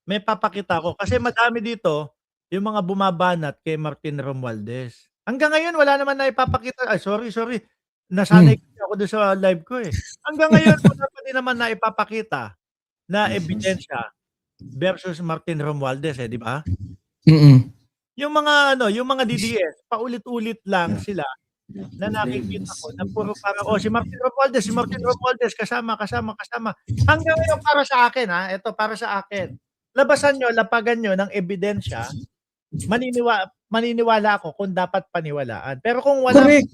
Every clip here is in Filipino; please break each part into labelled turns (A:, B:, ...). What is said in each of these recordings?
A: may papakita ako kasi madami dito yung mga bumabanat kay Martin Romualdez. Hanggang ngayon wala naman naipapakita, ay sorry, nasanay
B: Hmm.
A: kasi ako dun sa live ko, eh. Hanggang ngayon wala pa din naman naipapakita na ebidensya versus Martin Romualdez, eh, 'di ba?
B: Mm.
A: Yung mga ano, yung mga DDS paulit-ulit lang sila na nakikita ko na puro parang, "Oh, si Martin Romualdez kasama." Hanggang ngayon para sa akin, eto para sa akin, labasan niyo, lapagan niyo ng ebidensya, maniniwala ako kung dapat paniwalaan. Pero kung wala,
B: Correct.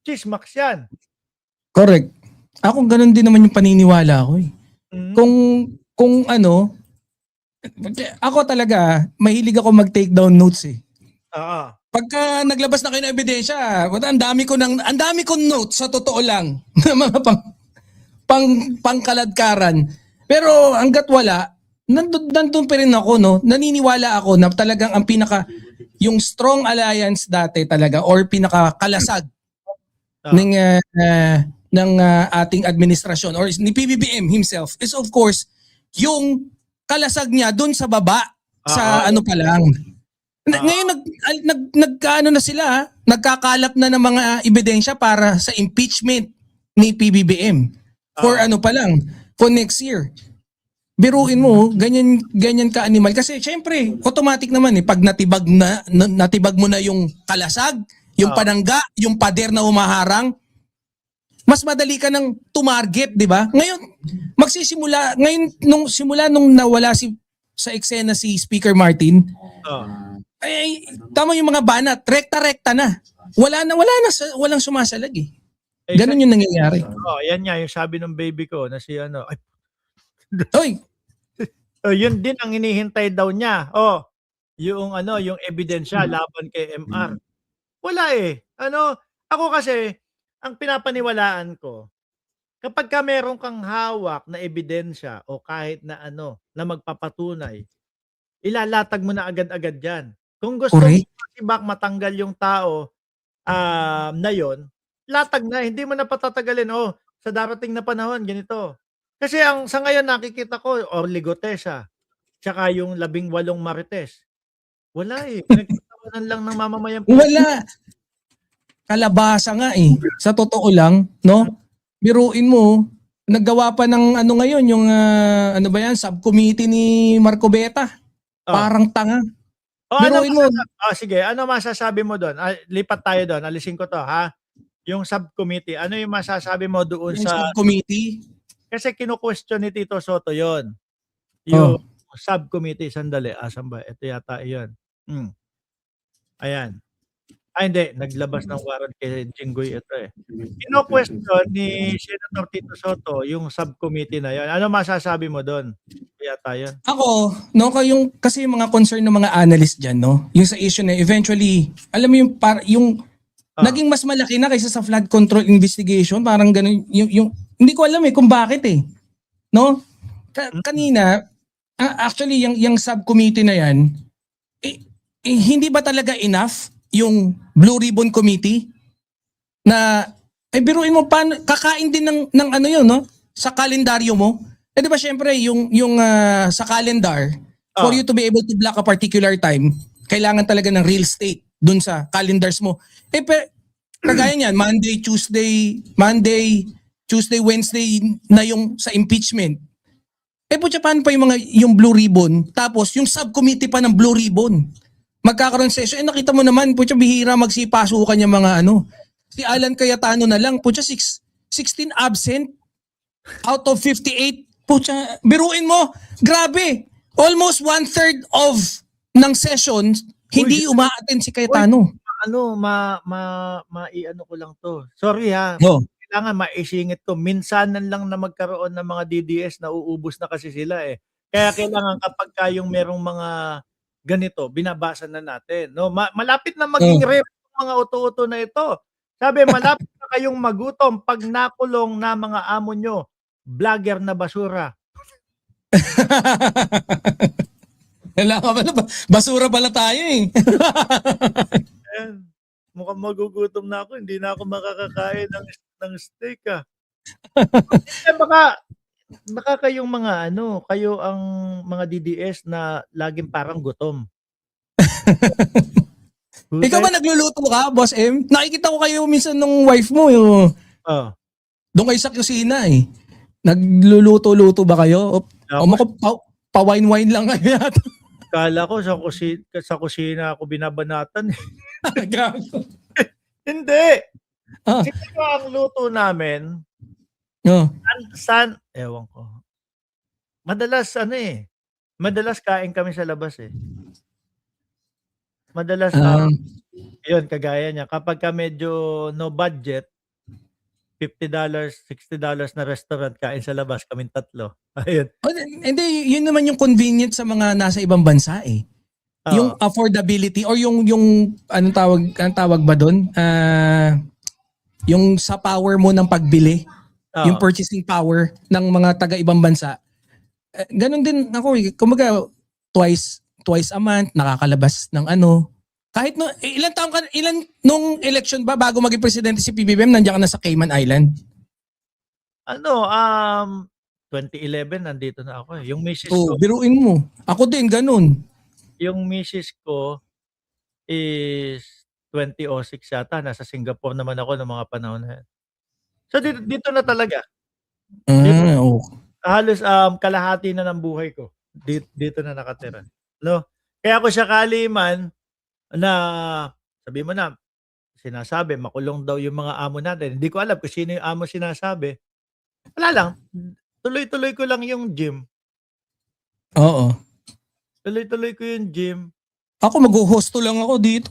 A: tsismoks yan.
B: Correct. Ako gano'n din naman yung paniniwala ko, eh.
A: Mm.
B: Kung ano, ako talaga mahilig ako mag-take down notes, eh.
A: Oo.
B: Pagka naglabas na kayo ng ebidensya, ang dami kong notes sa totoo lang na mga pangkaladkaran. Pero hangga't wala, nandun pa rin ako, no? Naniniwala ako na talagang yung strong alliance dati talaga or pinakakalasag ng ating administrasyon or ni PBBM himself is of course yung kalasag niya dun sa baba sa ano pa lang. Ngayon nagkaano na sila, nagkakalat na ng mga ebidensya para sa impeachment ni PBBM for ano pa lang, for next year. Biruin mo, ganyan ka animal kasi syempre automatic naman pag natibag mo na yung kalasag, yung panangga, yung pader na humaharang, mas madali ka nang tumarget, di ba? Ngayon nung nawala sa eksena si Speaker Martin, ay tama yung mga banat, rekta-rekta na. Walang sumasalag eh. Ganun yung nangyayari.
A: Yan nga yung sabi ng baby ko na si ano, ay
B: Hoy,
A: yun din ang hinihintay daw niya. Yung ano, yung ebidensya laban kay MR. Wala eh. Ano, ako kasi ang pinapaniwalaan ko, kapagka meron kang hawak na ebidensya o kahit na ano, na magpapatunay, ilalatag mo na agad-agad 'yan. Kung gusto mo
B: correct.
A: matibak, matanggal yung tao, na yon, latag na, hindi mo na patatagalin, sa darating na panahon ganito. Kasi ang sa ngayon nakikita ko, Orly Gutesa, tsaka yung 18 Marites. Wala eh, pinagtatawanan lang ng mamamayang Pilipino.
B: Wala. Kalabasa nga eh. Sa totoo lang, no? Biruin mo, naggawa pa ng ano ngayon, yung ano ba yan, subcommittee ni Marcobeta. Parang tanga. Biruin mo.
A: Sige, ano masasabi mo doon? Lipat tayo doon, alisin ko to ha. Yung subcommittee, ano yung masasabi mo doon
B: Yung
A: sa
B: subcommittee.
A: kasi kinu-question ni Tito Soto yon. Yung subcommittee, sandali, asan ba? Ito yata yun. Ayan. Hindi, naglabas ng warrant kay Jinggoy ito eh. Kino-question ni Senator Tito Soto yung subcommittee na yun. Ano masasabi mo doon? Yata yun.
B: Ako, no, kasi yung mga concern ng mga analyst dyan, no, yung sa issue na eventually, alam mo yung naging mas malaki na kaysa sa flood control investigation, parang ganun, yung hindi ko alam kung bakit no? Kanina, actually, yung subcommittee na yan, hindi ba talaga enough yung Blue Ribbon Committee na biruin mo paano kakain din ng ano yun, no? Sa kalendaryo mo. Di ba syempre yung sa calendar for you to be able to block a particular time, kailangan talaga ng real estate dun sa calendars mo. Kagaya niyan, Monday, Tuesday, Wednesday na yung sa impeachment. Putya, paano pa yung Blue Ribbon, tapos yung subcommittee pa ng Blue Ribbon magkakaroon session. Nakita mo naman, putya, bihira magsipasukan yung mga ano. Si Alan Cayetano na lang, putya, 16 absent out of 58. Putya, biruin mo, grabe. Almost 1/3 of ng session hindi uma-attend si Cayetano.
A: Maiano ko lang to. Sorry ha.
B: No.
A: Kailangan maisingit ko. Minsanan lang na magkaroon ng mga DDS, nauubos na kasi sila eh. Kaya kailangan kapag yung merong mga ganito, binabasa na natin. No? Malapit na maging rare mga uto-uto na ito. Sabi, malapit na kayong magutom pag nakulong na mga amo nyo. Vlogger na basura.
B: Basura pala tayo eh.
A: Mukhang magugutom na ako. Hindi na ako makakakain ng steak Baka baka kayong mga ano, kayo ang mga DDS na laging parang gutom.
B: Ikaw
A: Husay
B: ba nagluluto ka, Boss M? Nakikita ko kayo minsan nung wife mo, yung
A: oh,
B: doon kayo sa kusina eh. Nagluluto-luto ba kayo? O
A: tapos
B: mako pa-wine-wine lang kayo yata.
A: akala ko sa kusina ako binabanatan, eh.
B: Gago.
A: Hindi,
B: Ah,
A: siguro ang luto namin,
B: oh.
A: ewan ko. Madalas ano, eh, madalas kain kami sa labas, eh. Madalas,
B: Ah,
A: yun kagaya niya kapagka medyo no budget, $50, $60 na restaurant, kain sa labas kaming tatlo, ayun.
B: hindi, yun naman yung convenient sa mga nasa ibang bansa eh. Yung
A: Oo,
B: affordability or yung anong tawag ba doon? Yung sa power mo ng pagbili, yung
A: oo.
B: purchasing power ng mga taga ibang bansa. Ganon din ako eh. Kumaga twice a month nakakalabas ng ano. Kahit no ilan taon ka ilan nung election ba bago maging presidente si PBBM nandiyan ka na sa Cayman Island?
A: Ano, 2011 nandito na ako, eh.
B: Oh, biruin mo. Ako din ganun.
A: Yung misis ko is 2006 yata, nasa Singapore naman ako nung mga panahon na yun. So dito dito na talaga, dito
B: Oh.
A: halos, kalahati na ng buhay ko dito na nakatira, 'no. Kaya kung sakali man na sabihin mo na, sinasabi makulong daw yung mga amo natin, hindi ko alam kung sino yung amo sinasabi. Wala lang, tuloy-tuloy ko lang yung gym,
B: Oo.
A: tuloy-tuloy ko yung gym
B: Ako magho-hosto lang ako dito.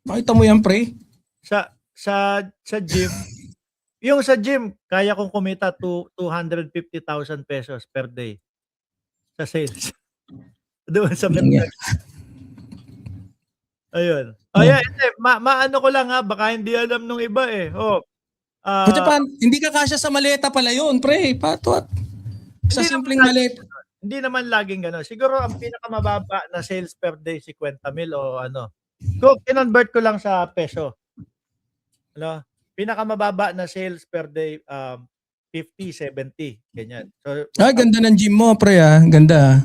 B: Makita mo yan, pre?
A: sa gym. Yung sa gym kaya kong kumita ₱250,000 per day sa sales, doon sa
B: Yeah.
A: Metro, ayun. Oh,
B: Oh.
A: yeah, hindi maano ko lang, baka hindi alam nung iba, eh.
B: Kasi
A: Ah,
B: pa, hindi ka kasya sa maleta pala yun, pre. Pato at sa
A: hindi naman
B: simpleng
A: laging
B: maleta.
A: gano'n, hindi naman laging gano'n. Siguro ang pinakamababa na sales per day 50,000 o ano, kung kinonvert ko lang sa peso, ano, pinakamababa na sales per day, 50, 70 ganyan. So,
B: Ay, ganda ng gym mo, pre, Ganda,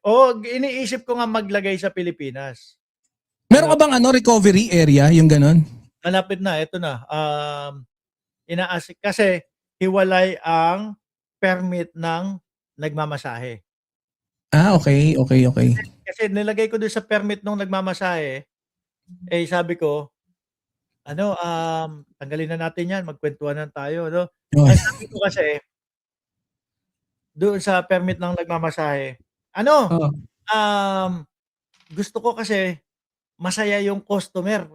A: oo, iniisip ko nga maglagay sa Pilipinas.
B: Meron
A: Ano,
B: ka bang recovery area, yung ganon?
A: malapit na, eto na, kasi hiwalay ang permit ng nagmamasahe.
B: Okay, okay, okay.
A: Kasi nilagay ko dun sa permit nung nagmamasahe, eh, sabi ko ano, tanggalin na natin 'yan, magkuwentuhanan tayo 'no.
B: Oh.
A: Ang sabi ko kasi doon sa permit ng nagmamasahe, ano,
B: Oh.
A: um, gusto ko kasi masaya yung customer.